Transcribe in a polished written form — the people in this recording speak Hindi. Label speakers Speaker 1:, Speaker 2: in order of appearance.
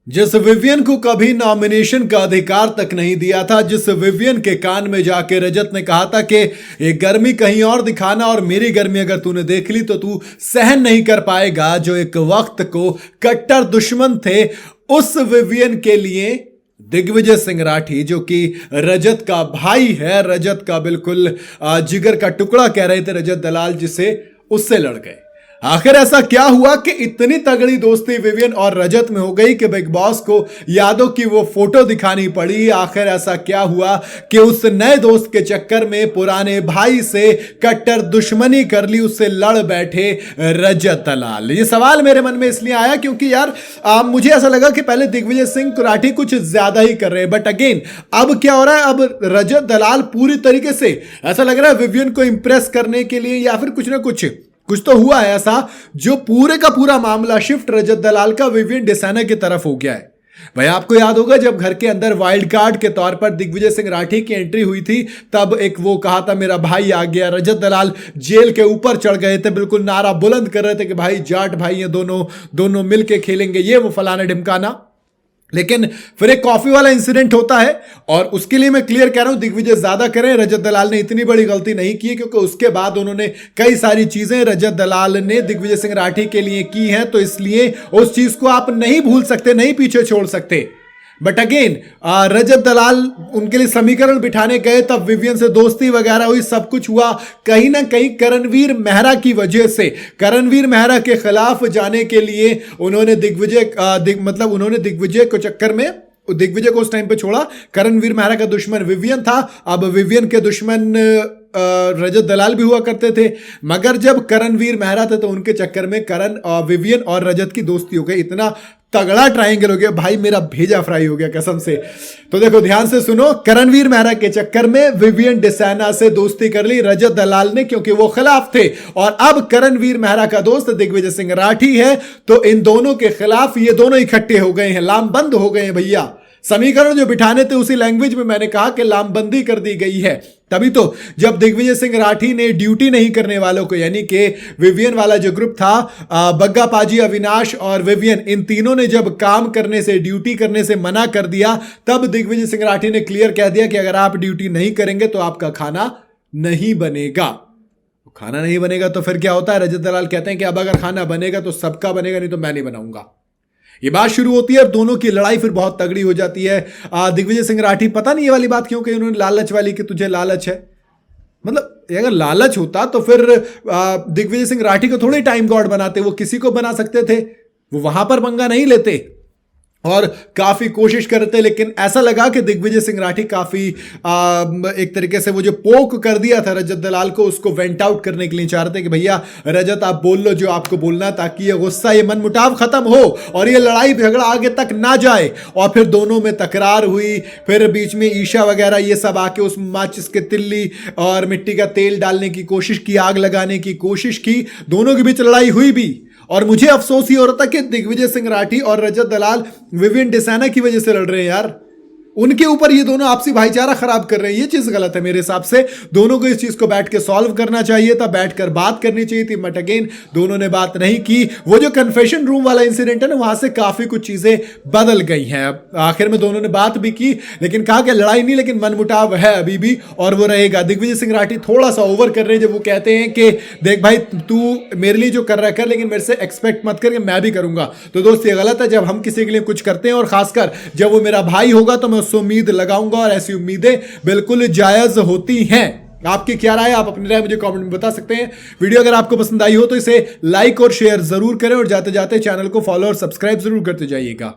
Speaker 1: जिस विवियन को कभी नॉमिनेशन का अधिकार तक नहीं दिया था, जिस विवियन के कान में जाके रजत ने कहा था कि ये गर्मी कहीं और दिखाना और मेरी गर्मी अगर तूने देख ली तो तू सहन नहीं कर पाएगा, जो एक वक्त को कट्टर दुश्मन थे, उस विवियन के लिए दिग्विजय सिंह राठी, जो कि रजत का भाई है, रजत का बिल्कुल जिगर का टुकड़ा कह रहे थे रजत दलाल जिसे, उससे लड़ गए। आखिर ऐसा क्या हुआ कि इतनी तगड़ी दोस्ती विवियन और रजत में हो गई कि बिग बॉस को यादव की वो फोटो दिखानी पड़ी। आखिर ऐसा क्या हुआ कि उस नए दोस्त के चक्कर में पुराने भाई से कट्टर दुश्मनी कर ली, उससे लड़ बैठे रजत दलाल। ये सवाल मेरे मन में इसलिए आया क्योंकि यार मुझे ऐसा लगा कि पहले दिग्विजय सिंह राठी कुछ ज्यादा ही कर रहे हैं, बट अगेन अब क्या हो रहा है, अब रजत दलाल पूरी तरीके से ऐसा लग रहा है विवियन को इंप्रेस करने के लिए या फिर कुछ ना कुछ तो हुआ है ऐसा, जो पूरे का पूरा मामला शिफ्ट रजत दलाल का विवियन डिसाना की तरफ हो गया है। भाई आपको याद होगा जब घर के अंदर वाइल्ड कार्ड के तौर पर दिग्विजय सिंह राठी की एंट्री हुई थी, तब एक वो कहा था मेरा भाई आ गया, रजत दलाल जेल के ऊपर चढ़ गए थे, बिल्कुल नारा बुलंद कर रहे थे कि भाई जाट भाई ये दोनों मिलके खेलेंगे, ये वो फलाना ढिमकाना। लेकिन फिर एक कॉफी वाला इंसिडेंट होता है और उसके लिए मैं क्लियर कह रहा हूं दिग्विजय ज्यादा करें, रजत दलाल ने इतनी बड़ी गलती नहीं की क्योंकि उसके बाद उन्होंने कई सारी चीजें रजत दलाल ने दिग्विजय सिंह राठी के लिए की हैं, तो इसलिए उस चीज को आप नहीं भूल सकते, नहीं पीछे छोड़ सकते। बट अगेन रजत दलाल उनके लिए समीकरण बिठाने गए, तब विवियन से दोस्ती वगैरह हुई, सब कुछ हुआ कहीं ना कहीं करणवीर मेहरा की वजह से। करणवीर मेहरा के खिलाफ जाने के लिए उन्होंने दिग्विजय को चक्कर में दिग्विजय को उस टाइम पे छोड़ा। करणवीर मेहरा का दुश्मन विवियन था, अब विवियन के दुश्मन रजत दलाल भी हुआ करते थे, मगर जब करणवीर मेहरा थे तो उनके चक्कर में विवियन और रजत की दोस्ती हो गई। इतना तगड़ा ट्रायंगल हो गया भाई, मेरा भेजा फ्राई हो गया कसम से। तो देखो ध्यान से सुनो, करणवीर मेहरा के चक्कर में विवियन डिसाना से दोस्ती कर ली रजत दलाल ने क्योंकि वो खिलाफ थे, और अब करणवीर मेहरा का दोस्त दिग्विजय सिंह राठी है, तो इन दोनों के खिलाफ ये दोनों इकट्ठे हो गए हैं, लामबंद हो गए हैं भैया। समीकरण जो बिठाने थे उसी लैंग्वेज में मैंने कहा कि लामबंदी कर दी गई है। तभी तो जब दिग्विजय सिंह राठी ने ड्यूटी नहीं करने वालों को, यानी कि विवियन वाला जो ग्रुप था, बग्गा पाजी, अविनाश और विवियन, इन तीनों ने जब काम करने से, ड्यूटी करने से मना कर दिया, तब दिग्विजय सिंह राठी ने क्लियर कह दिया कि अगर आप ड्यूटी नहीं करेंगे तो आपका खाना नहीं बनेगा। खाना नहीं बनेगा तो फिर क्या होता है, रजत दलाल कहते हैं कि अब अगर खाना बनेगा तो सबका बनेगा, नहीं तो मैं नहीं बनाऊंगा। ये बात शुरू होती है और दोनों की लड़ाई फिर बहुत तगड़ी हो जाती है। दिग्विजय सिंह राठी, पता नहीं ये वाली बात क्यों कही उन्होंने, लालच वाली, कि तुझे लालच है। मतलब अगर लालच होता तो फिर दिग्विजय सिंह राठी को थोड़े टाइम गॉड बनाते, वो किसी को बना सकते थे, वो वहां पर पंगा नहीं लेते और काफी कोशिश करते। लेकिन ऐसा लगा कि दिग्विजय सिंह राठी काफी एक तरीके से वो जो पोक कर दिया था रजत दलाल को, उसको वेंट आउट करने के लिए चाह रहे थे कि भैया रजत आप बोल लो जो आपको बोलना, ताकि ये गुस्सा, ये मनमुटाव खत्म हो और ये लड़ाई झगड़ा आगे तक ना जाए। और फिर दोनों में तकरार हुई, फिर बीच में ईशा वगैरह ये सब आके उस माचिस के तिल्ली और मिट्टी का तेल डालने की कोशिश की, आग लगाने की कोशिश की, दोनों के बीच लड़ाई हुई भी। और मुझे अफसोस ही हो रहा था कि दिग्विजय सिंह राठी और रजत दलाल विवियन डिसाना की वजह से लड़ रहे हैं यार, उनके ऊपर ये दोनों आपसी भाईचारा खराब कर रहे हैं। ये चीज गलत है मेरे हिसाब से। दोनों को इस चीज को बैठ के सॉल्व करना चाहिए था, बैठकर बात करनी चाहिए थी, बट अगेन दोनों ने बात नहीं की। वो जो कन्फेशन रूम वाला इंसिडेंट है ना, वहां से काफी कुछ चीजें बदल गई हैं। आखिर में दोनों ने बात भी की, लेकिन कहा कि लड़ाई नहीं, लेकिन मनमुटाव है अभी भी और वो रहेगा। दिग्विजय सिंह राठी थोड़ा सा ओवर कर रहे हैं जब वो कहते हैं कि देख भाई तू मेरे लिए जो कर रहा है कर, लेकिन मेरे से एक्सपेक्ट मत करके मैं भी करूंगा। तो दोस्त ये गलत है। जब हम किसी के लिए कुछ करते हैं और खासकर जब वो मेरा भाई होगा तो मैं उससे उम्मीद लगाऊंगा, और ऐसी उम्मीदें बिल्कुल जायज होती हैं। आपकी क्या राय है, आप अपनी राय मुझे कमेंट में बता सकते हैं। वीडियो अगर आपको पसंद आई हो तो इसे लाइक और शेयर जरूर करें और जाते जाते चैनल को फॉलो और सब्सक्राइब जरूर करते जाइएगा।